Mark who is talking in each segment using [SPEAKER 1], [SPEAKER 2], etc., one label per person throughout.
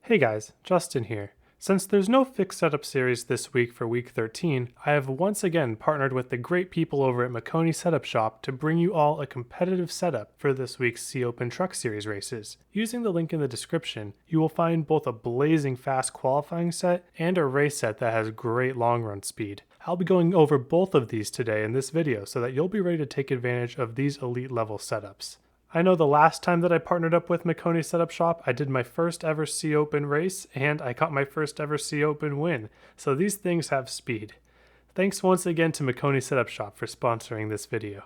[SPEAKER 1] Hey guys, Justin here. Since there's no fixed setup series this week for week 13, I have once again partnered with the great people over at Makoni Setup Shop to bring you all a competitive setup for this week's Sea Open Truck Series races. Using the link in the description, you will find both a blazing fast qualifying set and a race set that has great long run speed. I'll be going over both of these today in this video so that you'll be ready to take advantage of these elite level setups. I know the last time that I partnered up with Makoni Setup Shop, I did my first ever Sea Open race and I got my first ever Sea Open win, so these things have speed. Thanks once again to Makoni Setup Shop for sponsoring this video.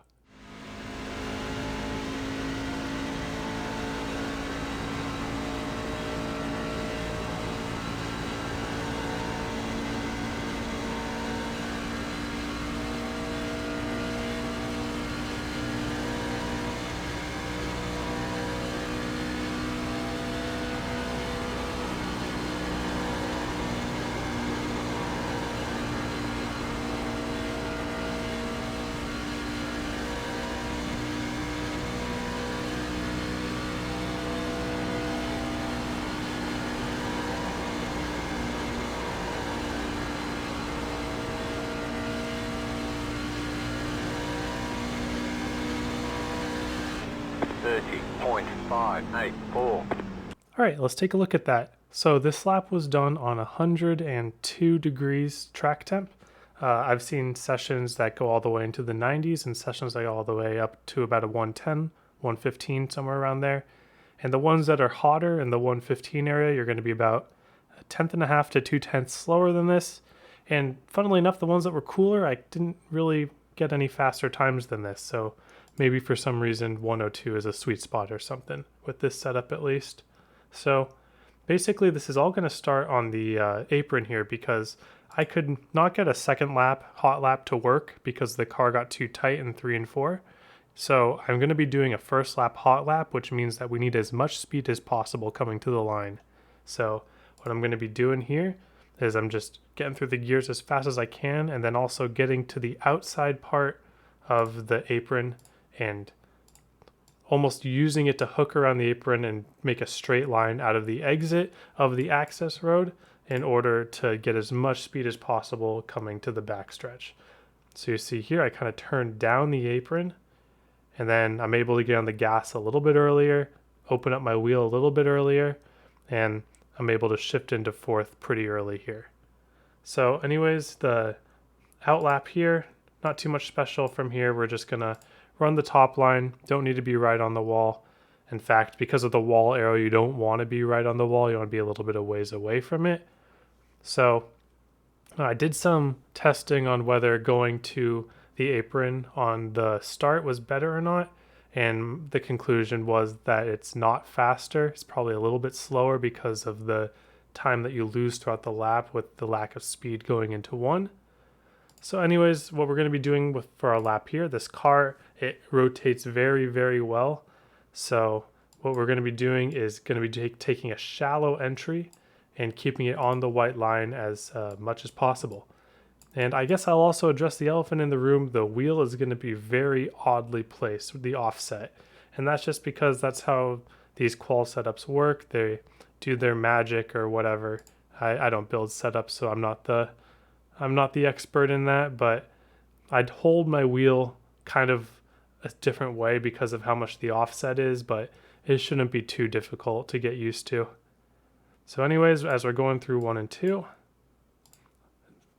[SPEAKER 1] Alright, let's take a look at that. So this lap was done on 102 degrees track temp. I've seen sessions that go all the way into the 90s and sessions that go all the way up to about a 110, 115, somewhere around there. And the ones that are hotter in the 115 area, you're going to be about a tenth and a half to 2/10 slower than this. And funnily enough, the ones that were cooler, I didn't really get any faster times than this. So maybe for some reason 102 is a sweet spot or something with this setup at least. So basically this is all going to start on the apron here because I could not get a second lap, hot lap to work because the car got too tight in 3 and 4. So I'm going to be doing a first lap hot lap, which means that we need as much speed as possible coming to the line. So what I'm going to be doing here is I'm just getting through the gears as fast as I can and then also getting to the outside part of the apron and almost using it to hook around the apron and make a straight line out of the exit of the access road in order to get as much speed as possible coming to the backstretch. So you see here I kind of turned down the apron and then I'm able to get on the gas a little bit earlier, open up my wheel a little bit earlier, and I'm able to shift into fourth pretty early here. So anyways, the outlap here, not too much special from here. We're just gonna run the top line, don't need to be right on the wall. In fact, because of the wall arrow, you don't want to be right on the wall. You want to be a little bit of ways away from it. So I did some testing on whether going to the apron on the start was better or not. And the conclusion was that it's not faster. It's probably a little bit slower because of the time that you lose throughout the lap with the lack of speed going into one. So anyways, what we're going to be doing for our lap here, this car, it rotates very, very well. So what we're going to be doing is going to be taking a shallow entry and keeping it on the white line as much as possible. And I guess I'll also address the elephant in the room. The wheel is going to be very oddly placed with the offset. And that's just because that's how these qual setups work. They do their magic or whatever. I don't build setups, so I'm not the expert in that, but I'd hold my wheel kind of a different way because of how much the offset is, but it shouldn't be too difficult to get used to. So anyways, as we're going through 1 and 2,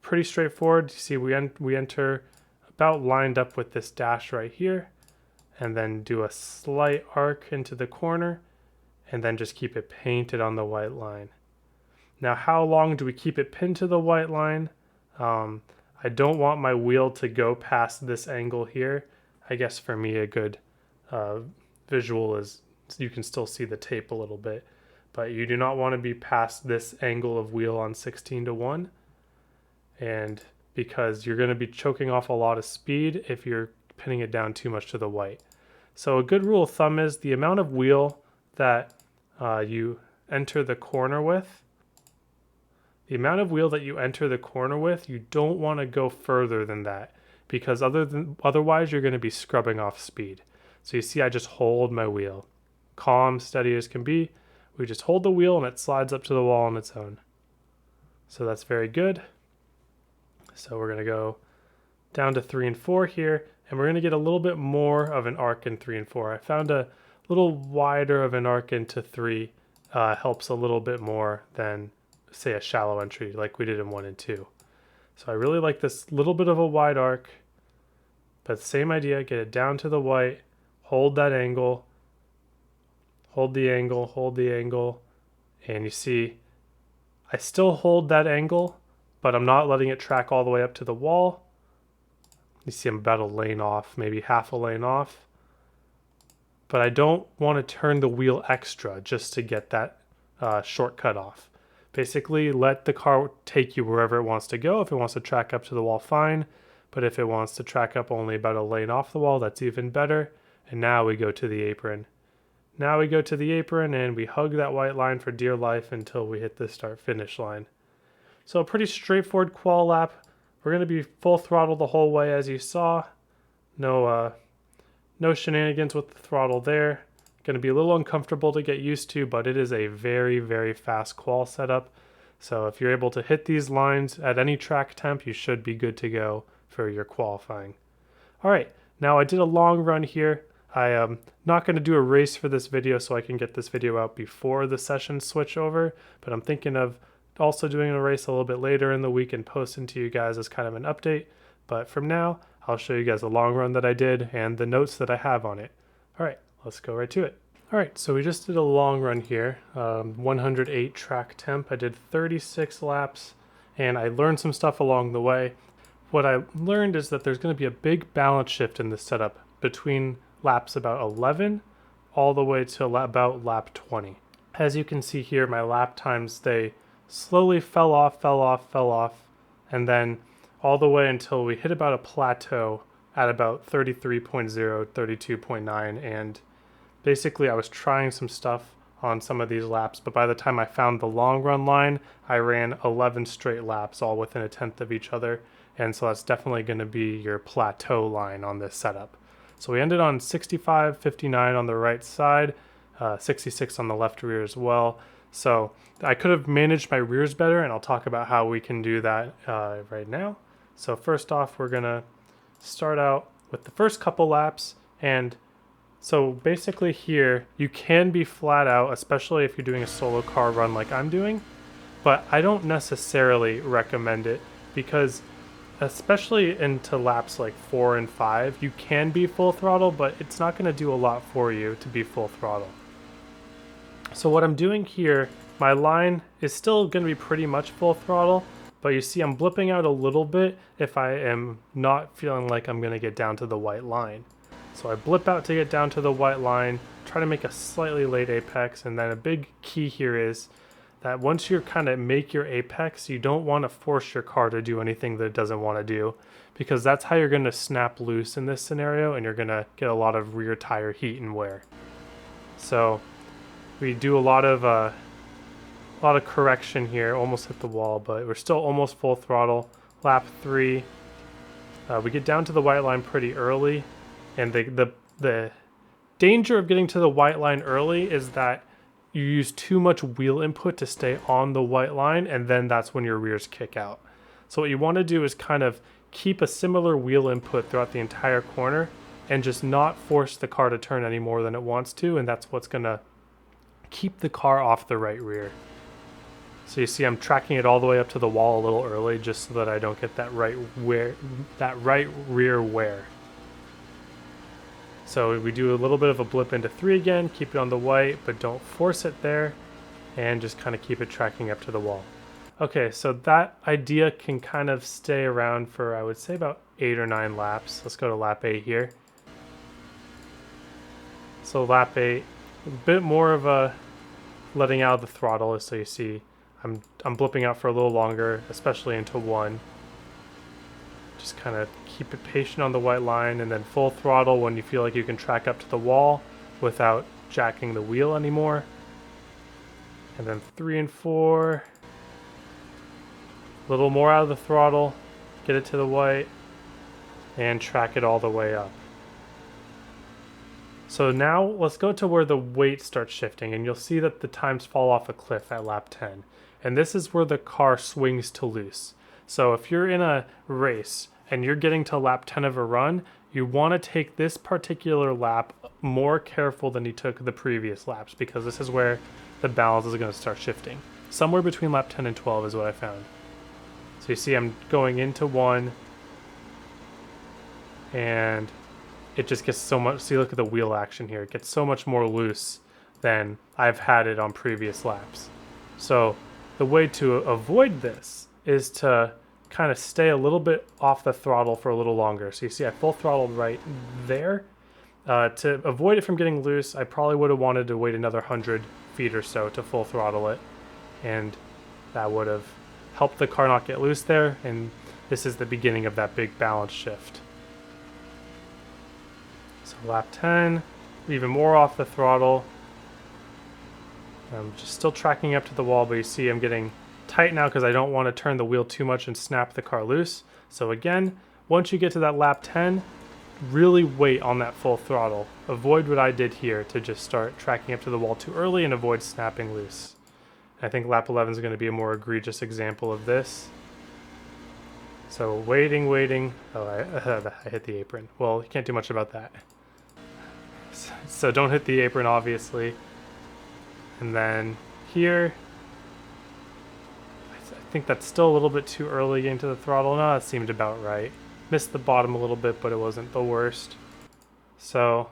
[SPEAKER 1] pretty straightforward. You see we enter about lined up with this dash right here, and then do a slight arc into the corner, and then just keep it painted on the white line. Now, how long do we keep it pinned to the white line? I don't want my wheel to go past this angle here. I guess for me a good visual is you can still see the tape a little bit, but you do not want to be past this angle of wheel on 16:1, and because you're going to be choking off a lot of speed if you're pinning it down too much to the white. So a good rule of thumb is the amount of wheel that you enter the corner with, you don't want to go further than that because otherwise you're going to be scrubbing off speed. So you see I just hold my wheel. Calm, steady as can be. We just hold the wheel and it slides up to the wall on its own. So that's very good. So we're going to go down to 3 and 4 here, and we're going to get a little bit more of an arc in 3 and 4. I found a little wider of an arc into 3 helps a little bit more than, say, a shallow entry like we did in 1 and 2. So I really like this little bit of a wide arc, but same idea, get it down to the white, hold that angle, hold the angle, hold the angle, and you see I still hold that angle, but I'm not letting it track all the way up to the wall. You see I'm about a lane off, maybe half a lane off. But I don't want to turn the wheel extra just to get that shortcut off. Basically, let the car take you wherever it wants to go. If it wants to track up to the wall, fine. But if it wants to track up only about a lane off the wall, that's even better. And now we go to the apron. Now we go to the apron and we hug that white line for dear life until we hit the start-finish line. So a pretty straightforward qual lap. We're going to be full throttle the whole way, as you saw. No shenanigans with the throttle there. Going to be a little uncomfortable to get used to, but it is a very, very fast qual setup. So if you're able to hit these lines at any track temp, you should be good to go for your qualifying. All right, now I did a long run here. I am not going to do a race for this video so I can get this video out before the sessions switch over, but I'm thinking of also doing a race a little bit later in the week and posting to you guys as kind of an update. But from now, I'll show you guys the long run that I did and the notes that I have on it. All right, let's go right to it. All right, so we just did a long run here, 108 track temp. I did 36 laps and I learned some stuff along the way. What I learned is that there's going to be a big balance shift in this setup between laps about 11 all the way to about lap 20. As you can see here, my lap times, they slowly fell off, and then all the way until we hit about a plateau at about 33.0, 32.9, and basically I was trying some stuff on some of these laps, but by the time I found the long run line, I ran 11 straight laps all within a tenth of each other, and so that's definitely going to be your plateau line on this setup. So we ended on 65, 59 on the right side, 66 on the left rear as well. So I could have managed my rears better, and I'll talk about how we can do that right now. So first off, we're gonna start out with the first couple laps. And so basically here, you can be flat out, especially if you're doing a solo car run like I'm doing, but I don't necessarily recommend it because especially into laps like 4 and 5, you can be full throttle, but it's not gonna do a lot for you to be full throttle. So what I'm doing here, my line is still going to be pretty much full throttle, but you see I'm blipping out a little bit if I am not feeling like I'm going to get down to the white line. So I blip out to get down to the white line, try to make a slightly late apex, and then a big key here is that once you kind of make your apex, you don't want to force your car to do anything that it doesn't want to do, because that's how you're going to snap loose in this scenario, and you're going to get a lot of rear tire heat and wear. So we do a lot of correction here, almost hit the wall, but we're still almost full throttle. Lap 3, we get down to the white line pretty early, and the danger of getting to the white line early is that you use too much wheel input to stay on the white line, and then that's when your rears kick out. So what you want to do is kind of keep a similar wheel input throughout the entire corner and just not force the car to turn any more than it wants to, and that's what's going to keep the car off the right rear. So you see I'm tracking it all the way up to the wall a little early just so that I don't get that right rear wear. So we do a little bit of a blip into 3 again, keep it on the white, but don't force it there, and just kind of keep it tracking up to the wall. Okay, so that idea can kind of stay around for, I would say, about 8 or 9 laps. Let's go to lap 8 here. So lap 8, a bit more of a letting out of the throttle, so you see I'm blipping out for a little longer, especially into 1. Just kind of keep it patient on the white line, and then full throttle when you feel like you can track up to the wall without jacking the wheel anymore. And then 3 and 4, a little more out of the throttle, get it to the white, and track it all the way up. So now let's go to where the weight starts shifting, and you'll see that the times fall off a cliff at lap 10. And this is where the car swings to loose. So if you're in a race and you're getting to lap 10 of a run, you want to take this particular lap more careful than you took the previous laps, because this is where the balance is going to start shifting. Somewhere between lap 10 and 12 is what I found. So you see I'm going into one, and it just gets so much, see, look at the wheel action here. It gets so much more loose than I've had it on previous laps. So the way to avoid this is to kind of stay a little bit off the throttle for a little longer. So you see I full throttled right there. To avoid it from getting loose, I probably would have wanted to wait another 100 feet or so to full throttle it. And that would have helped the car not get loose there. And this is the beginning of that big balance shift. So lap 10, even more off the throttle. I'm just still tracking up to the wall, but you see I'm getting tight now because I don't want to turn the wheel too much and snap the car loose. So again, once you get to that lap 10, really wait on that full throttle. Avoid what I did here to just start tracking up to the wall too early and avoid snapping loose. I think lap 11 is going to be a more egregious example of this. So waiting. Oh, I hit the apron. Well, you can't do much about that. So don't hit the apron, obviously. And then here, I think that's still a little bit too early into the throttle. No, that seemed about right. Missed the bottom a little bit, but it wasn't the worst. So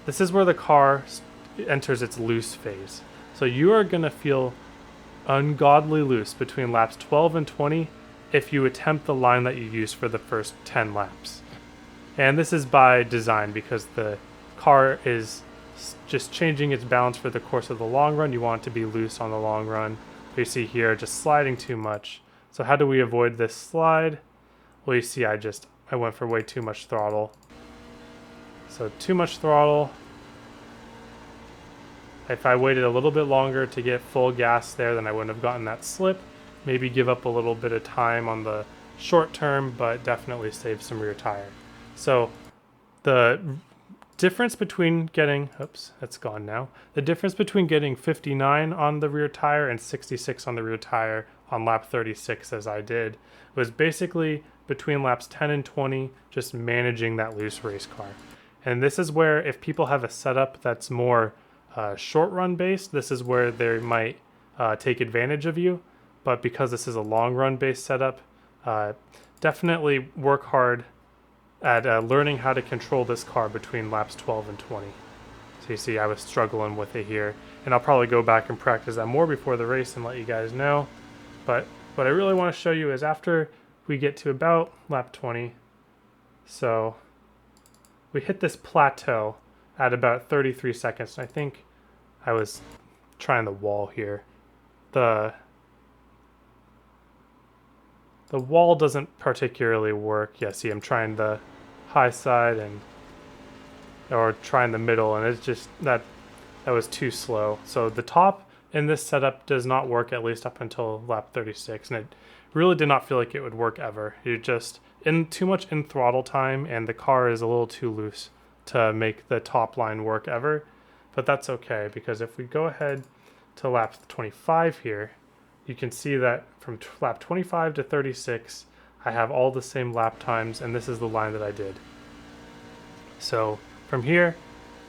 [SPEAKER 1] this is where the car enters its loose phase. So you are going to feel ungodly loose between laps 12 and 20 if you attempt the line that you used for the first 10 laps. And this is by design because the car is just changing its balance for the course of the long run. You want it to be loose on the long run. But you see here, just sliding too much. So how do we avoid this slide? Well, you see I went for way too much throttle. So too much throttle. If I waited a little bit longer to get full gas there, then I wouldn't have gotten that slip. Maybe give up a little bit of time on the short term, but definitely save some rear tire. So the difference between getting, oops, that's gone now. The difference between getting 59 on the rear tire and 66 on the rear tire on lap 36, as I did, was basically between laps 10 and 20, just managing that loose race car. And this is where, if people have a setup that's more short run based, this is where they might take advantage of you. But because this is a long run based setup, definitely work hard at learning how to control this car between laps 12 and 20. So you see I was struggling with it here, and I'll probably go back and practice that more before the race and let you guys know. But what I really want to show you is after we get to about lap 20, so we hit this plateau at about 33 seconds. I think I was trying the wall here. The wall doesn't particularly work. Yeah, see, I'm trying the high side or trying the middle, and it's just that was too slow. So the top in this setup does not work, at least up until lap 36, and it really did not feel like it would work ever. You're just in too much in throttle time, and the car is a little too loose to make the top line work ever. But that's okay, because if we go ahead to lap 25 here, you can see that from lap 25 to 36, I have all the same lap times, and this is the line that I did. So from here,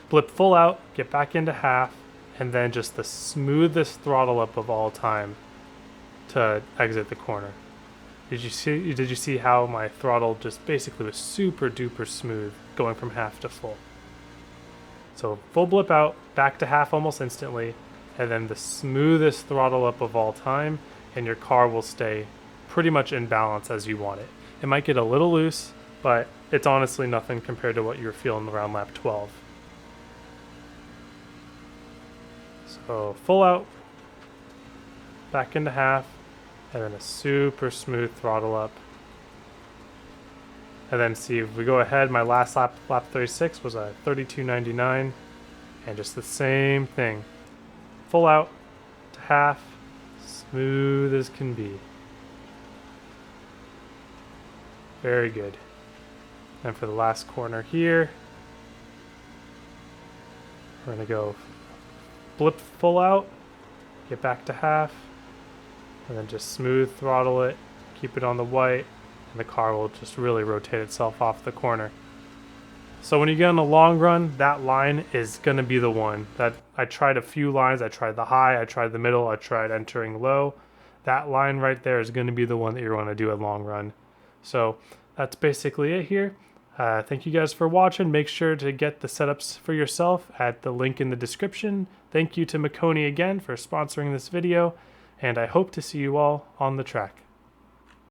[SPEAKER 1] blip full out, get back into half, and then just the smoothest throttle up of all time to exit the corner. Did you see how my throttle just basically was super duper smooth going from half to full? So full blip out, back to half almost instantly, and then the smoothest throttle up of all time, and your car will stay pretty much in balance as you want it. It might get a little loose, but it's honestly nothing compared to what you're feeling around lap 12. So full out, back into half, and then a super smooth throttle up. And then see, if we go ahead, my last lap 36 was a 32.99, and just the same thing. Full out to half, smooth as can be. Very good. And for the last corner here, We're gonna go blip full out, get back to half, and then just smooth throttle it, keep it on the white, and the car will just really rotate itself off the corner. So when you get on the long run, that line is going to be the one. That I tried a few lines. I tried the high, I tried the middle, I tried entering low. That line right there is going to be the one that you're going to do at long run. So that's basically it here. Thank you guys for watching. Make sure to get the setups for yourself at the link in the description. Thank you to Makoni again for sponsoring this video, and I hope to see you all on the track.